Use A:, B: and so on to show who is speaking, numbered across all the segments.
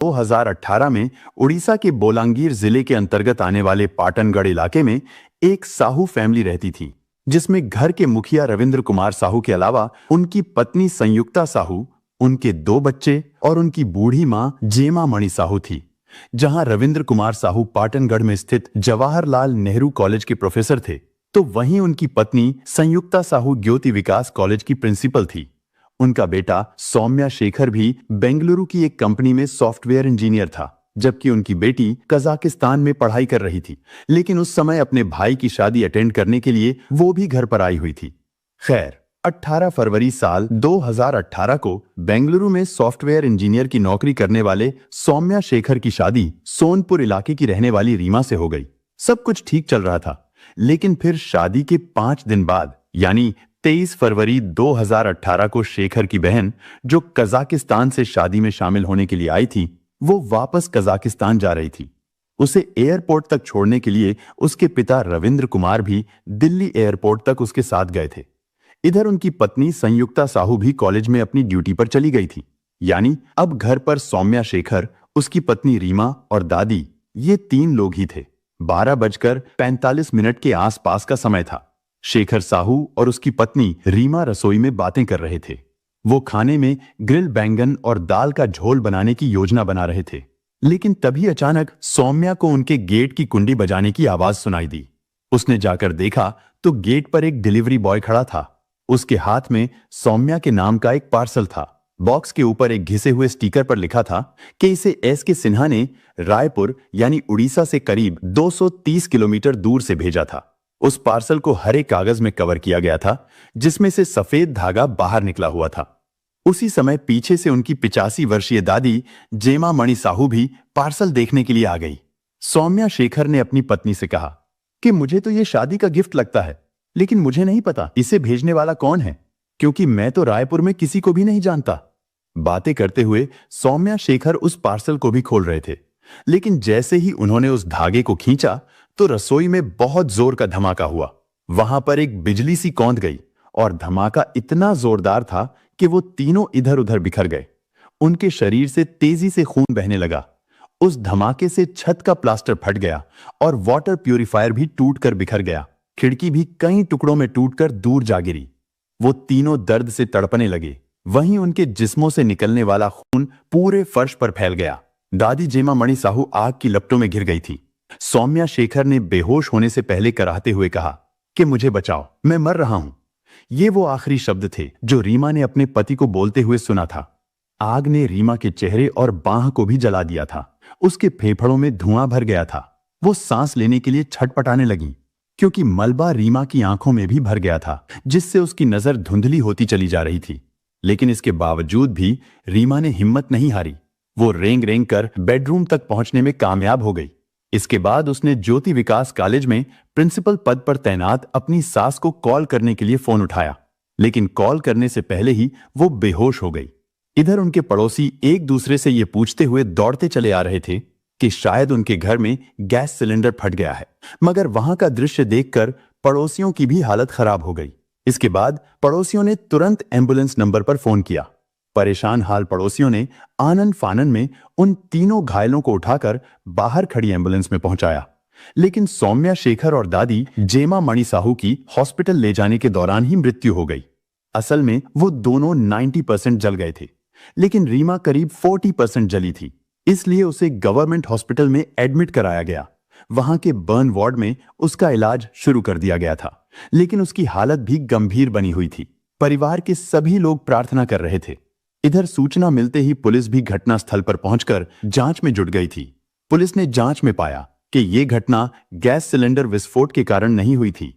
A: 2018 में उड़ीसा के बोलांगीर जिले के अंतर्गत आने वाले पाटनगढ़ इलाके में एक साहू फैमिली रहती थी, जिसमें घर के मुखिया रविंद्र कुमार साहू के अलावा उनकी पत्नी संयुक्ता साहू, उनके 2 बच्चे और उनकी बूढ़ी मां जेमा मणि साहू थी। जहां रविंद्र कुमार साहू पाटनगढ़ में स्थित जवाहरलाल नेहरू कॉलेज के प्रोफेसर थे, तो वहीं उनकी पत्नी संयुक्ता साहू ज्योति विकास कॉलेज की प्रिंसिपल थी। उनका बेटा सौम्या शेखर भी बेंगलुरु की एक कंपनी में सॉफ्टवेयर इंजीनियर था, जबकि उनकी बेटी कजाकिस्तान में पढ़ाई कर रही थी, लेकिन उस समय अपने भाई की शादी अटेंड करने के लिए वो भी घर पर आई हुई थी। खैर, 18 फरवरी साल 2018 को बेंगलुरु में सॉफ्टवेयर इंजीनियर की नौकरी करने वाले सौम्या शेखर की शादी सोनपुर इलाके की रहने वाली रीमा से हो गई। सब कुछ ठीक चल रहा था, लेकिन फिर शादी के 5 दिन बाद यानी 23 फरवरी 2018 को शेखर की बहन, जो कजाकिस्तान से शादी में शामिल होने के लिए आई थी, वो वापस कजाकिस्तान जा रही थी। उसे एयरपोर्ट तक छोड़ने के लिए उसके पिता रविंद्र कुमार भी दिल्ली एयरपोर्ट तक उसके साथ गए थे। इधर उनकी पत्नी संयुक्ता साहू भी कॉलेज में अपनी ड्यूटी पर चली गई थी। यानी अब घर पर सौम्या शेखर, उसकी पत्नी रीमा और दादी, ये 3 लोग ही थे। 12:45 के आसपास का समय था। शेखर साहू और उसकी पत्नी रीमा रसोई में बातें कर रहे थे। वो खाने में ग्रिल बैंगन और दाल का झोल बनाने की योजना बना रहे थे, लेकिन तभी अचानक सौम्या को उनके गेट की कुंडी बजाने की आवाज सुनाई दी। उसने जाकर देखा तो गेट पर एक डिलीवरी बॉय खड़ा था। उसके हाथ में सौम्या के नाम का एक पार्सल था। बॉक्स के ऊपर एक घिसे हुए स्टिकर पर लिखा था कि इसे एस.के. सिन्हा ने रायपुर यानी उड़ीसा से करीब 230 किलोमीटर दूर से भेजा था। उस पार्सल को हरे कागज में कवर किया गया था, जिसमें से सफेद धागा बाहर निकला हुआ था। उसी समय पीछे से उनकी 85 वर्षीय दादी जेमा मणि साहू भी पार्सल देखने के लिए आ गई। सौम्या शेखर ने अपनी पत्नी से कहा कि मुझे तो ये शादी का गिफ्ट लगता है, लेकिन मुझे नहीं पता इसे भेजने वाला कौन है, क्योंकि मैं तो रायपुर में किसी को भी नहीं जानता। बातें करते हुए सौम्या शेखर उस पार्सल को भी खोल रहे थे, लेकिन जैसे ही उन्होंने उस धागे को खींचा तो रसोई में बहुत जोर का धमाका हुआ। वहां पर एक बिजली सी कौंध गई और धमाका इतना जोरदार था कि वो तीनों इधर उधर बिखर गए। उनके शरीर से तेजी से खून बहने लगा। उस धमाके से छत का प्लास्टर फट गया और वाटर प्यूरिफायर भी टूटकर बिखर गया। खिड़की भी कई टुकड़ों में टूटकर दूर जा गिरी। वो तीनों दर्द से तड़पने लगे। वहीं उनके जिस्मों से निकलने वाला खून पूरे फर्श पर फैल गया। दादी जेमा मणि साहू आग की लपटों में घिर गई थी। सौम्या शेखर ने बेहोश होने से पहले कराहते हुए कहा कि मुझे बचाओ, मैं मर रहा हूं। ये वो आखिरी शब्द थे जो रीमा ने अपने पति को बोलते हुए सुना था। आग ने रीमा के चेहरे और बाह को भी जला दिया था। उसके फेफड़ों में धुआं भर गया था। वो सांस लेने के लिए छटपटाने लगी, क्योंकि मलबा रीमा की आंखों में भी भर गया था, जिससे उसकी नजर धुंधली होती चली जा रही थी। लेकिन इसके बावजूद भी रीमा ने हिम्मत नहीं हारी। वो रेंग रेंग कर बेडरूम तक पहुंचने में कामयाब हो गई। इसके बाद उसने ज्योति विकास कॉलेज में प्रिंसिपल पद पर तैनात अपनी सास को कॉल करने के लिए फोन उठाया, लेकिन कॉल करने से पहले ही वो बेहोश हो गई। इधर उनके पड़ोसी एक दूसरे से ये पूछते हुए दौड़ते चले आ रहे थे कि शायद उनके घर में गैस सिलेंडर फट गया है, मगर वहां का दृश्य देखकर पड़ोसियों की भी हालत खराब हो गई। इसके बाद पड़ोसियों ने तुरंत एम्बुलेंस नंबर पर फोन किया। परेशान हाल पड़ोसियों ने आनन फानन में उन तीनों घायलों को उठाकर बाहर खड़ी एम्बुलेंस में पहुंचाया, लेकिन सौम्या शेखर और दादी जेमा मणि साहू की हॉस्पिटल ले जाने के दौरान ही मृत्यु हो गई। असल में वो दोनों 90% जल गए थे, लेकिन रीमा करीब 40% जली थी। इसलिए उसे गवर्नमेंट हॉस्पिटल में एडमिट कराया गया। वहां के बर्न वार्ड में उसका इलाज शुरू कर दिया गया था, लेकिन उसकी हालत भी गंभीर बनी हुई थी। परिवार के सभी लोग प्रार्थना कर रहे थे। इधर सूचना मिलते ही पुलिस भी घटनास्थल पर पहुंचकर जांच में जुट गई थी। पुलिस ने जांच में पाया कि यह घटना गैस सिलेंडर विस्फोट के कारण नहीं हुई थी।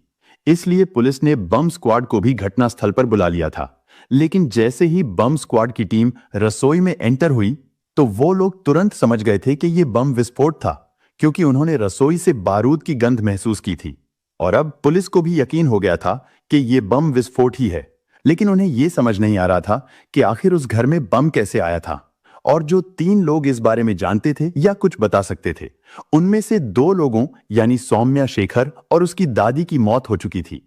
A: इसलिए पुलिस ने बम स्क्वाड को भी घटनास्थल पर बुला लिया था। लेकिन जैसे ही बम स्क्वाड की टीम रसोई में एंटर हुई तो वो लोग तुरंत समझ गए थे कि यह बम विस्फोट था, क्योंकि उन्होंने रसोई से बारूद की गंध महसूस की थी। और अब पुलिस को भी यकीन हो गया था कि यह बम विस्फोट ही है, लेकिन उन्हें यह समझ नहीं आ रहा था कि आखिर उस घर में बम कैसे आया था। और जो 3 लोग इस बारे में जानते थे या कुछ बता सकते थे, उनमें से 2 लोगों यानी सौम्या शेखर और उसकी दादी की मौत हो चुकी थी,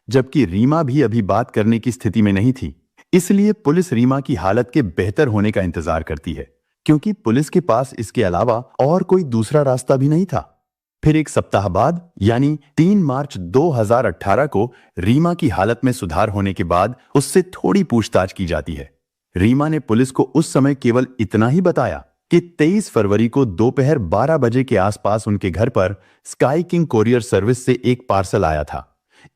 A: जबकि रीमा भी अभी बात करने की स्थिति में नहीं थी। इसलिए पुलिस रीमा की हालत के बेहतर होने का इंतजार करती है, क्योंकि पुलिस के पास इसके अलावा और कोई दूसरा रास्ता भी नहीं था। फिर एक सप्ताह बाद यानी 3 मार्च 2018 को रीमा की हालत में सुधार होने के बाद उससे थोड़ी पूछताछ की जाती है। रीमा ने पुलिस को उस समय केवल इतना ही बताया कि 23 फरवरी को दोपहर 12 बजे के आसपास उनके घर पर स्काई किंग कोरियर सर्विस से एक पार्सल आया था।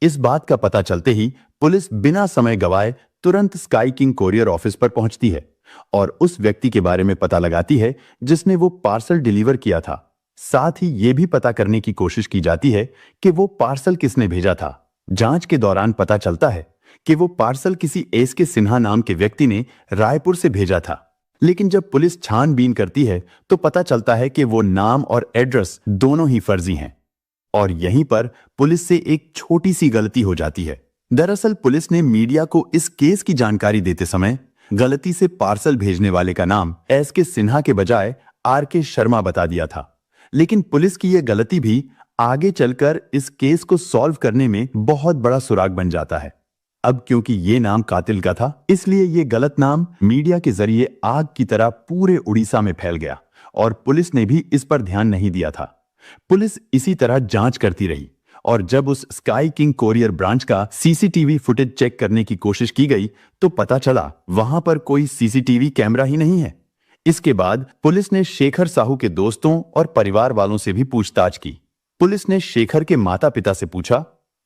A: इस बात का पता चलते ही पुलिस बिना समय गवाए तुरंत स्काई किंग कोरियर ऑफिस पर पहुंचती है और उस व्यक्ति के बारे में पता लगाती है जिसने वो पार्सल डिलीवर किया था। साथ ही यह भी पता करने की कोशिश की जाती है कि वो पार्सल किसने भेजा था। जांच के दौरान पता चलता है कि वो पार्सल किसी एसके सिन्हा नाम के व्यक्ति ने रायपुर से भेजा था। लेकिन जब पुलिस छानबीन करती है तो पता चलता है कि वो नाम और एड्रेस दोनों ही फर्जी हैं। और यहीं पर पुलिस से एक छोटी सी गलती हो जाती है। दरअसल पुलिस ने मीडिया को इस केस की जानकारी देते समय गलती से पार्सल भेजने वाले का नाम एसके सिन्हा के बजाय आरके शर्मा बता दिया था। लेकिन पुलिस की यह गलती भी आगे चलकर इस केस को सॉल्व करने में बहुत बड़ा सुराग बन जाता है। अब क्योंकि ये नाम कातिल का था, इसलिए ये गलत नाम मीडिया के जरिए आग की तरह पूरे उड़ीसा में फैल गया और पुलिस ने भी इस पर ध्यान नहीं दिया था। पुलिस इसी तरह जांच करती रही और जब उस स्काई किंग कोरियर ब्रांच का सीसीटीवी फुटेज चेक करने की कोशिश की गई तो पता चला वहां पर कोई सीसीटीवी कैमरा ही नहीं है। इसके बाद पुलिस ने शेखर साहू के दोस्तों और परिवार वालों से भी पूछताछ की। पुलिस ने शेखर के माता पिता से पूछा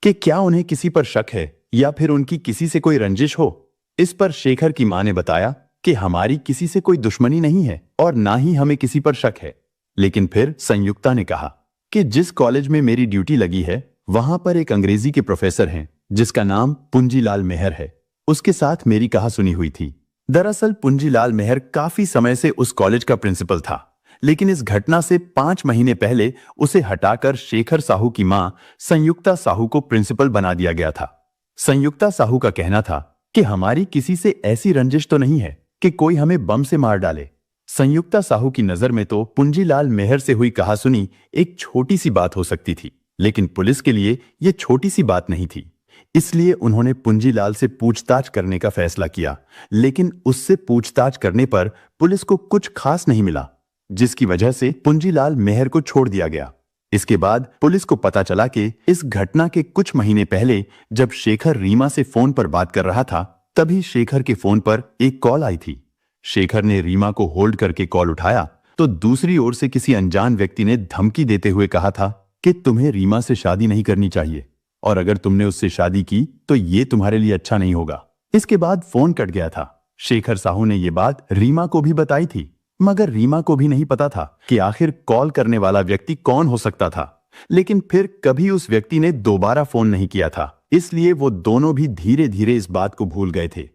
A: कि क्या उन्हें किसी पर शक है या फिर उनकी किसी से कोई रंजिश हो। इस पर शेखर की मां ने बताया कि हमारी किसी से कोई दुश्मनी नहीं है और ना ही हमें किसी पर शक है। लेकिन फिर संयुक्ता ने कहा कि जिस कॉलेज में मेरी ड्यूटी लगी है वहां पर एक अंग्रेजी के प्रोफेसर हैं जिसका नाम पुंजीलाल मेहर है, उसके साथ मेरी कहासुनी हुई थी। दरअसल पुंजीलाल मेहर काफी समय से उस कॉलेज का प्रिंसिपल था, लेकिन इस घटना से 5 महीने पहले उसे हटाकर शेखर साहू की मां संयुक्ता साहू को प्रिंसिपल बना दिया गया था। संयुक्ता साहू का कहना था कि हमारी किसी से ऐसी रंजिश तो नहीं है कि कोई हमें बम से मार डाले। संयुक्ता साहू की नजर में तो पुंजीलाल मेहर से हुई कहासुनी एक छोटी सी बात हो सकती थी, लेकिन पुलिस के लिए यह छोटी सी बात नहीं थी। इसलिए उन्होंने पुंजीलाल से पूछताछ करने का फैसला किया, लेकिन उससे पूछताछ करने पर पुलिस को कुछ खास नहीं मिला, जिसकी वजह से पुंजीलाल मेहर को छोड़ दिया गया। इसके बाद पुलिस को पता चला कि इस घटना के कुछ महीने पहले जब शेखर रीमा से फोन पर बात कर रहा था, तभी शेखर के फोन पर एक कॉल आई थी। शेखर ने रीमा को होल्ड करके कॉल उठाया तो दूसरी ओर से किसी अनजान व्यक्ति ने धमकी देते हुए कहा था कि तुम्हें रीमा से शादी नहीं करनी चाहिए और अगर तुमने उससे शादी की तो ये तुम्हारे लिए अच्छा नहीं होगा। इसके बाद फोन कट गया था। शेखर साहू ने यह बात रीमा को भी बताई थी, मगर रीमा को भी नहीं पता था कि आखिर कॉल करने वाला व्यक्ति कौन हो सकता था। लेकिन फिर कभी उस व्यक्ति ने दोबारा फोन नहीं किया था, इसलिए वो दोनों भी धीरे धीरे इस बात को भूल गए थे।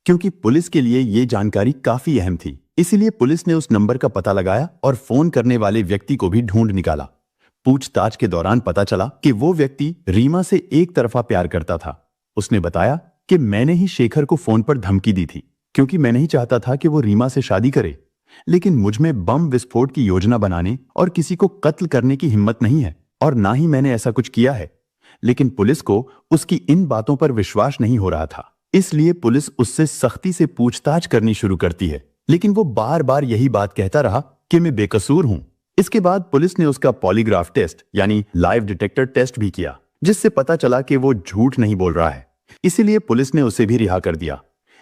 A: क्योंकि पुलिस के लिए ये जानकारी काफी अहम थी, इसीलिए पुलिस ने उस नंबर का पता लगाया और फोन करने वाले व्यक्ति को भी ढूंढ निकाला। पूछताछ के दौरान पता चला कि वो व्यक्ति रीमा से एक तरफा प्यार करता था। उसने बताया कि मैंने ही शेखर को फोन पर धमकी दी थी क्योंकि मैं नहीं चाहता था कि वो रीमा से शादी करे, लेकिन मुझ में बम विस्फोट की योजना बनाने और किसी को कत्ल करने की हिम्मत नहीं है और ना ही मैंने ऐसा कुछ किया है। लेकिन पुलिस को उसकी इन बातों पर विश्वास नहीं हो रहा था, इसलिए पुलिस उससे सख्ती से पूछताछ करनी शुरू करती है, लेकिन वो बार बार यही बात कहता रहा कि मैं बेकसूर हूं। इसके बाद पुलिस ने उसका पॉलीग्राफ टेस्ट यानी लाइव डिटेक्टर टेस्ट भी किया, जिससे पता चला कि वो झूठ नहीं बोल रहा है। इसीलिए पुलिस ने उसे भी रिहा कर दिया।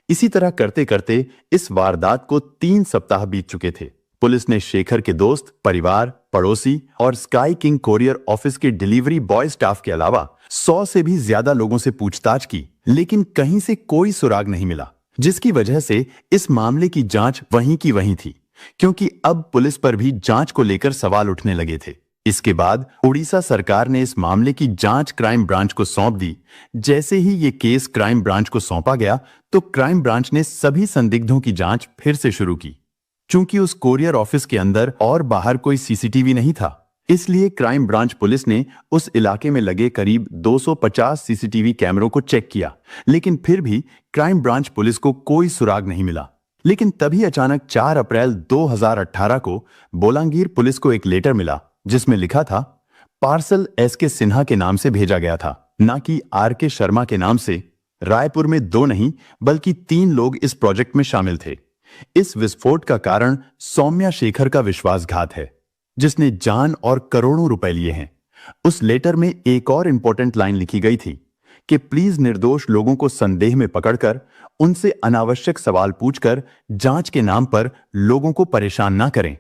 A: इसी तरह करते करते इस वारदात को 3 सप्ताह बीत चुके थे। पुलिस ने शेखर के दोस्त, परिवार, पड़ोसी और स्काई किंग कोरियर ऑफिस के डिलीवरी बॉय स्टाफ के अलावा 100 से भी ज्यादा लोगों से पूछताछ की, लेकिन कहीं से कोई सुराग नहीं मिला, जिसकी वजह से इस मामले की जांच वहीं की वहीं थी, क्योंकि अब पुलिस पर भी जांच को लेकर सवाल उठने लगे थे। इसके बाद उड़ीसा सरकार ने इस मामले की जांच क्राइम ब्रांच को सौंप दी। जैसे ही ये केस क्राइम ब्रांच को सौंपा गया तो क्राइम ब्रांच ने सभी संदिग्धों की जांच फिर से शुरू की। चूंकि उस कोरियर ऑफिस के अंदर और बाहर कोई सीसीटीवी नहीं था, इसलिए क्राइम ब्रांच पुलिस ने उस इलाके में लगे करीब 250 सीसीटीवी कैमरों को चेक किया, लेकिन फिर भी क्राइम ब्रांच पुलिस को कोई सुराग नहीं मिला। लेकिन तभी अचानक 4 अप्रैल 2018 को बोलांगीर पुलिस को एक लेटर मिला, जिसमें लिखा था पार्सल एसके सिन्हा के नाम से भेजा गया था, ना कि आरके शर्मा के नाम से। रायपुर में 2 नहीं बल्कि 3 लोग इस प्रोजेक्ट में शामिल थे। इस विस्फोट का कारण सौम्या शेखर का विश्वासघात है, जिसने जान और करोड़ों रुपए लिए हैं। उस लेटर में एक और इंपॉर्टेंट लाइन लिखी गई थी कि प्लीज निर्दोष लोगों को संदेह में पकड़कर उनसे अनावश्यक सवाल पूछकर जांच के नाम पर लोगों को परेशान ना करें।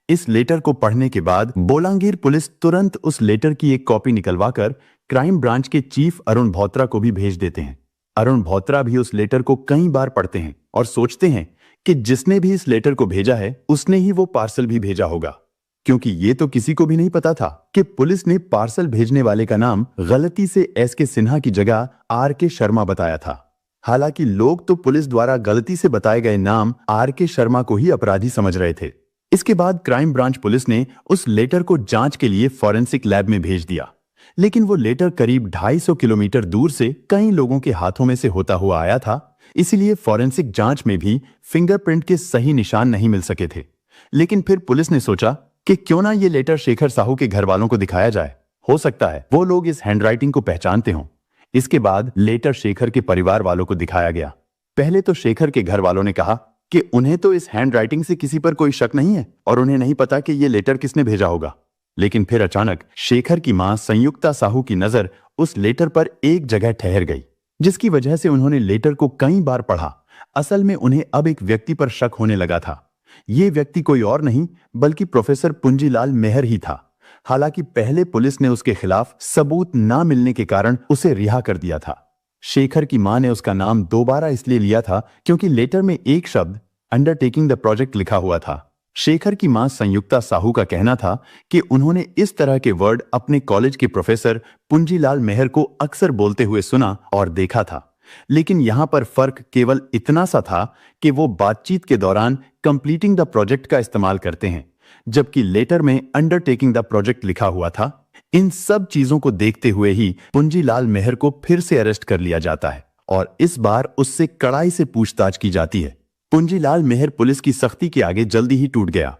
A: इस लेटर को पढ़ने के बाद बोलांगीर पुलिस तुरंत उस लेटर की एक कॉपी निकलवाकर क्राइम ब्रांच के चीफ अरुण भौत्रा को भी भेज देते हैं। अरुण भौत्रा भी उस लेटर को कई बार पढ़ते हैं और सोचते हैं कि जिसने भी इस लेटर को भेजा है उसने ही वो पार्सल भी भेजा होगा, क्योंकि ये तो किसी को भी नहीं पता था कि पुलिस ने पार्सल भेजने वाले का नाम गलती से एस.के. सिन्हा की जगह आर.के. शर्मा बताया था। हालांकि लोग तो पुलिस द्वारा गलती से बताए गए नाम आर.के. शर्मा को ही अपराधी समझ रहे थे। इसके बाद क्राइम ब्रांच पुलिस ने उस लेटर को जांच के लिए फॉरेंसिक लैब में भेज दिया, लेकिन वो लेटर करीब 250 किलोमीटर दूर से कई लोगों के हाथों में से होता हुआ आया था, इसीलिए फॉरेंसिक जांच में भी फिंगरप्रिंट के सही निशान नहीं मिल सके थे। लेकिन फिर पुलिस ने सोचा कि क्यों ना ये लेटर शेखर साहू के घर वालों को दिखाया जाए, हो सकता है वो लोग इस हैंडराइटिंग को पहचानते हों। इसके बाद लेटर शेखर के परिवार वालों को दिखाया गया। पहले तो शेखर के घर वालों ने कहा कि उन्हें तो इस हैंडराइटिंग से किसी पर कोई शक नहीं है और उन्हें नहीं पता कि ये लेटर किसने भेजा होगा। लेकिन फिर अचानक शेखर की मां संयुक्ता साहू की नजर उस लेटर पर एक जगह ठहर गई, जिसकी वजह से उन्होंने लेटर को कई बार पढ़ा। असल में उन्हें अब एक व्यक्ति पर शक होने लगा था। ये व्यक्ति कोई और नहीं बल्कि प्रोफेसर पुंजीलाल मेहर ही था। हालांकि पहले पुलिस ने उसके खिलाफ सबूत ना मिलने के कारण उसे रिहा कर दिया था। शेखर की मां ने उसका नाम दोबारा इसलिए लिया था क्योंकि लेटर में एक शब्द अंडरटेकिंग द प्रोजेक्ट लिखा हुआ था। शेखर की मां संयुक्ता साहू का कहना था कि उन्होंने इस तरह के वर्ड अपने कॉलेज के प्रोफेसर पुंजीलाल मेहर को अक्सर बोलते हुए सुना और देखा था। लेकिन यहां पर फर्क केवल इतना सा था कि वो बातचीत के दौरान कंप्लीटिंग द प्रोजेक्ट का इस्तेमाल करते हैं, जबकि लेटर में अंडरटेकिंग द प्रोजेक्ट लिखा हुआ था। इन सब चीजों को देखते हुए ही पुंजीलाल मेहर को फिर से अरेस्ट कर लिया जाता है और इस बार उससे कड़ाई से पूछताछ की जाती है। पुंजीलाल मेहर पुलिस की सख्ती के आगे जल्दी ही टूट गया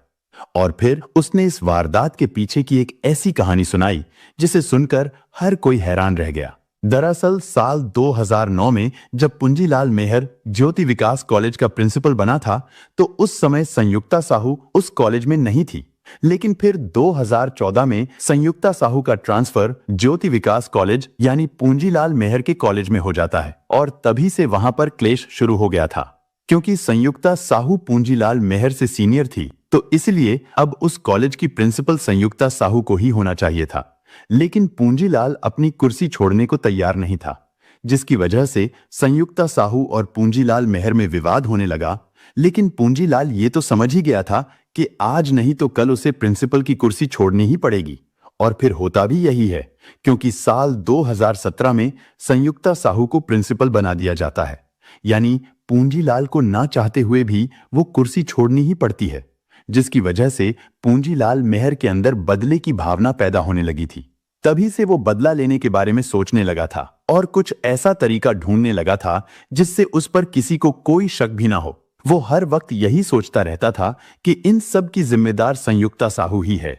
A: और फिर उसने इस वारदात के पीछे की एक ऐसी कहानी सुनाई जिसे सुनकर हर कोई हैरान रह गया। दरअसल साल 2009 में जब पुंजीलाल मेहर ज्योति विकास कॉलेज का प्रिंसिपल बना था तो उस समय संयुक्ता साहू उस कॉलेज में नहीं थी। लेकिन फिर 2014 में संयुक्ता साहू का ट्रांसफर ज्योति विकास कॉलेज यानी पुंजीलाल मेहर के कॉलेज में हो जाता है और तभी से वहां पर क्लेश शुरू हो गया था। क्योंकि संयुक्ता साहू पुंजीलाल मेहर से सीनियर थी तो इसलिए अब उस कॉलेज की प्रिंसिपल संयुक्ता साहू को ही होना चाहिए था। लेकिन पूंजीलाल अपनी कुर्सी छोड़ने को तैयार नहीं था, जिसकी वजह से संयुक्ता साहू और पूंजीलाल मेहर में विवाद होने लगा। लेकिन पूंजीलाल ये तो समझ ही गया था कि आज नहीं तो कल उसे प्रिंसिपल की कुर्सी छोड़नी ही पड़ेगी और फिर होता भी यही है, क्योंकि साल 2017 में संयुक्ता साहू को प्रिंसिपल बना दिया जाता है। यानी पूंजीलाल को ना चाहते हुए भी वो कुर्सी छोड़नी ही पड़ती है, जिसकी वजह से पूंजीलाल मेहर के अंदर बदले की भावना पैदा होने लगी थी। तभी से वो बदला लेने के बारे में सोचने लगा था और कुछ ऐसा तरीका ढूंढने लगा था जिससे उस पर किसी को कोई शक भी ना हो। वो हर वक्त यही सोचता रहता था कि इन सब की जिम्मेदार संयुक्ता साहू ही है।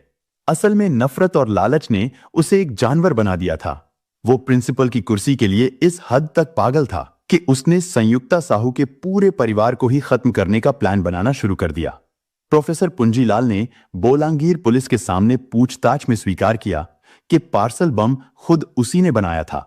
A: असल में नफरत और लालच ने उसे एक जानवर बना दिया था। वो प्रिंसिपल की कुर्सी के लिए इस हद तक पागल था कि उसने संयुक्ता साहू के पूरे परिवार को ही खत्म करने का प्लान बनाना शुरू कर दिया। प्रोफेसर पुंजीलाल ने बोलांगीर पुलिस के सामने पूछताछ में स्वीकार किया कि पार्सल बम खुद उसी ने बनाया था।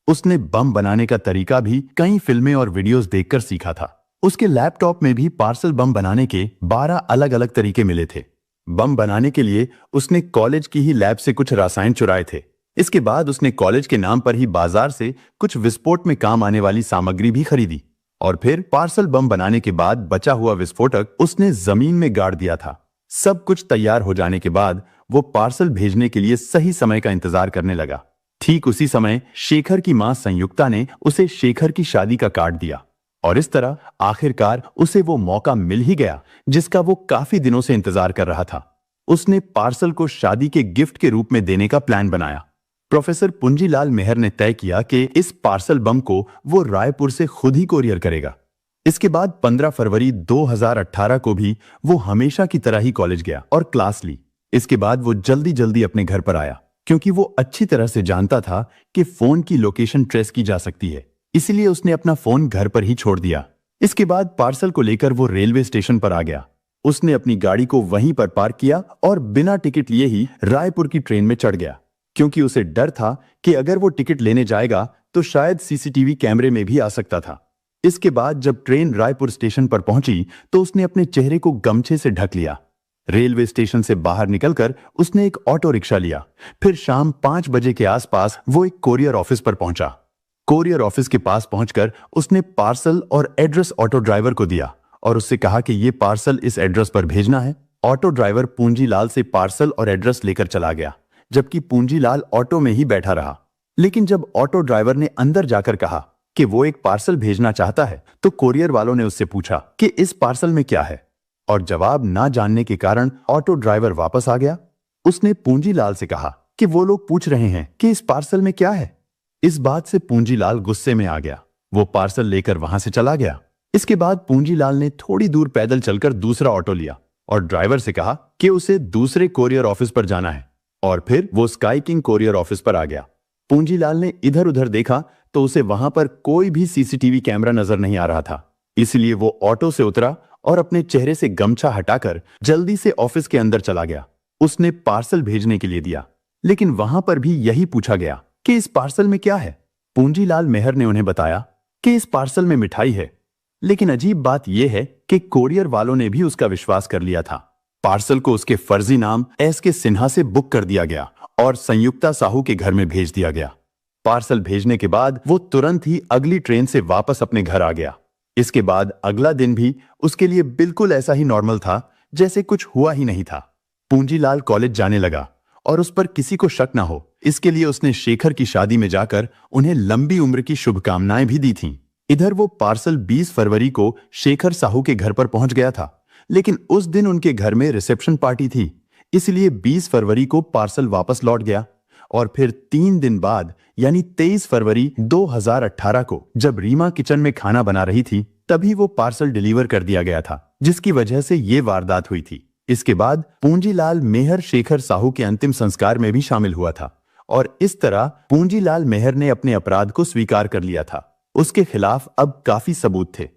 A: उसने बम बनाने का तरीका भी कई फिल्में और वीडियोस देखकर सीखा था। उसके लैपटॉप में भी पार्सल बम बनाने के 12 अलग अलग तरीके मिले थे। बम बनाने के लिए उसने कॉलेज की ही लैब से कुछ रसायन चुराए थे। इसके बाद उसने कॉलेज के नाम पर ही बाजार से कुछ विस्फोट में काम आने वाली सामग्री भी खरीदी और फिर पार्सल बम बनाने के बाद बचा हुआ विस्फोटक उसने जमीन में गाड़ दिया था। सब कुछ तैयार हो जाने के बाद वो पार्सल भेजने के लिए सही समय का इंतजार करने लगा। ठीक उसी समय शेखर की मां संयुक्ता ने उसे शेखर की शादी का कार्ड दिया और इस तरह आखिरकार उसे वो मौका मिल ही गया जिसका वो काफी दिनों से इंतजार कर रहा था। उसने पार्सल को शादी के गिफ्ट के रूप में देने का प्लान बनाया। प्रोफेसर पुंजीलाल मेहर ने तय किया कि इस पार्सल बम को वो रायपुर से खुद ही कोरियर करेगा। इसके बाद 15 फरवरी 2018 को भी वो हमेशा की तरह ही कॉलेज गया और क्लास ली। इसके बाद वो जल्दी जल्दी अपने घर पर आया, क्योंकि वो अच्छी तरह से जानता था कि फोन की लोकेशन ट्रेस की जा सकती है। इसलिए उसने अपना फोन घर पर ही छोड़ दिया। इसके बाद पार्सल को लेकर वो रेलवे स्टेशन पर आ गया। उसने अपनी गाड़ी को वहीं पर पार्क किया और बिना टिकट लिए ही रायपुर की ट्रेन में चढ़ गया, क्योंकि उसे डर था कि अगर वो टिकट लेने जाएगा तो शायद सीसीटीवी कैमरे में भी आ सकता था। इसके बाद जब ट्रेन रायपुर स्टेशन पर पहुंची तो उसने अपने चेहरे को गमछे से ढक लिया। रेलवे स्टेशन से बाहर निकलकर उसने एक ऑटो रिक्शा लिया। फिर शाम 5 बजे के आसपास वो एक कोरियर ऑफिस पर पहुंचा। कोरियर ऑफिस के पास पहुंचकर उसने पार्सल और एड्रेस ऑटो ड्राइवर को दिया और उससे कहा कि ये पार्सल इस एड्रेस पर भेजना है। ऑटो ड्राइवर पूंजीलाल से पार्सल और एड्रेस लेकर चला गया, जबकि पूंजीलाल ऑटो में ही बैठा रहा। लेकिन जब ऑटो ड्राइवर ने अंदर जाकर कहा कि वो एक पार्सल भेजना चाहता है तो कोरियर वालों ने उससे पूछा कि इस पार्सल में क्या है, और जवाब ना जानने के कारण ऑटो ड्राइवर वापस आ गया। उसने पूंजीलाल से कहा कि वो लोग पूछ रहे हैं कि इस पार्सल में क्या है। इस बात से पूंजीलाल गुस्से में आ गया। वो पार्सल लेकर वहां से चला गया। इसके बाद पूंजीलाल ने थोड़ी दूर पैदल चलकर दूसरा ऑटो लिया और ड्राइवर से कहा कि उसे दूसरे कोरियर ऑफिस पर जाना है, और फिर वो स्काई किंग कोरियर ऑफिस पर आ गया। पूंजीलाल ने इधर उधर देखा तो उसे वहां पर कोई भी सीसीटीवी कैमरा नजर नहीं आ रहा था। इसलिए वो ऑटो से उतरा और अपने चेहरे से गमछा हटाकर जल्दी से ऑफिस के अंदर चला गया। उसने पार्सल भेजने के लिए दिया, लेकिन वहां पर भी यही पूछा गया कि इस पार्सल में क्या है। पूंजीलाल मेहर ने उन्हें बताया कि इस पार्सल में मिठाई है। लेकिन अजीब बात यह है कि कोरियर वालों ने भी उसका विश्वास कर लिया था। पार्सल को उसके फर्जी नाम एस.के. सिन्हा से बुक कर दिया गया और संयुक्ता साहू के घर में भेज दिया गया। पार्सल भेजने के बाद वो तुरंत ही अगली ट्रेन से वापस अपने घर आ गया। इसके बाद अगला दिन भी उसके लिए बिल्कुल ऐसा ही नॉर्मल था जैसे कुछ हुआ ही नहीं था। पूंजीलाल कॉलेज जाने लगा और उस पर किसी को शक ना हो, इसके लिए उसने शेखर की शादी में जाकर उन्हें लंबी उम्र की शुभकामनाएं भी दी थीं। इधर वो पार्सल 20 फरवरी को शेखर साहू के घर पर पहुंच गया था, लेकिन उस दिन उनके घर में रिसेप्शन पार्टी थी, इसलिए 20 फरवरी को पार्सल वापस लौट गया। और फिर 3 दिन बाद यानी 23 फरवरी 2018 को जब रीमा किचन में खाना बना रही थी, तभी वो पार्सल डिलीवर कर दिया गया था, जिसकी वजह से ये वारदात हुई थी। इसके बाद पूंजीलाल मेहर शेखर साहू के अंतिम संस्कार में भी शामिल हुआ था और इस तरह पूंजीलाल मेहर ने अपने अपराध को स्वीकार कर लिया था। उसके खिलाफ अब काफी सबूत थे,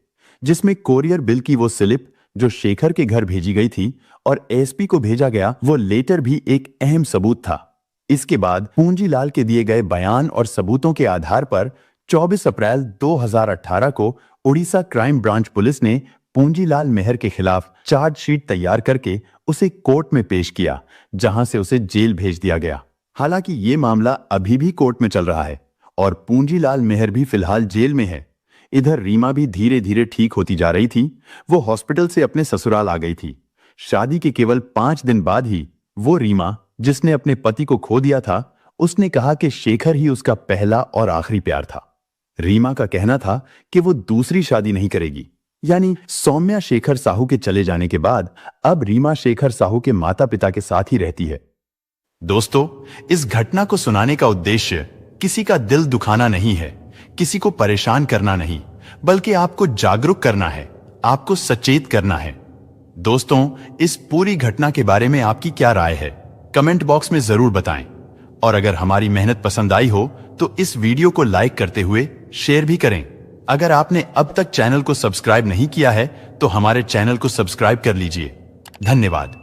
A: जिसमें कोरियर बिल की वो स्लिप जो शेखर के घर भेजी गई थी और एसपी को भेजा गया वो लेटर भी एक अहम सबूत था। इसके बाद पूंजीलाल के दिए गए बयान और सबूतों के आधार पर 24 अप्रैल 2018 को उड़ीसा क्राइम ब्रांच पुलिस ने पूंजीलाल मेहर के खिलाफ चार्जशीट तैयार करके उसे कोर्ट में पेश किया, जहां से उसे जेल भेज दिया गया। हालांकि ये मामला अभी भी कोर्ट में चल रहा है और पूंजीलाल मेहर भी फिलहाल जेल में है। इधर रीमा भी धीरे धीरे ठीक होती जा रही थी। वो हॉस्पिटल से अपने ससुराल आ गई थी। शादी के केवल 5 दिन बाद ही वो रीमा, जिसने अपने पति को खो दिया था, उसने कहा कि शेखर ही उसका पहला और आखिरी प्यार था। रीमा का कहना था कि वो दूसरी शादी नहीं करेगी। यानी सौम्या शेखर साहू के चले जाने के बाद अब रीमा शेखर साहू के माता पिता के साथ ही रहती है। दोस्तों, इस घटना को सुनाने का उद्देश्य किसी का दिल दुखाना नहीं है, किसी को परेशान करना नहीं, बल्कि आपको जागरूक करना है, आपको सचेत करना है। दोस्तों, इस पूरी घटना के बारे में आपकी क्या राय है, कमेंट बॉक्स में जरूर बताएं। और अगर हमारी मेहनत पसंद आई हो तो इस वीडियो को लाइक करते हुए शेयर भी करें। अगर आपने अब तक चैनल को सब्सक्राइब नहीं किया है तो हमारे चैनल को सब्सक्राइब कर लीजिए। धन्यवाद।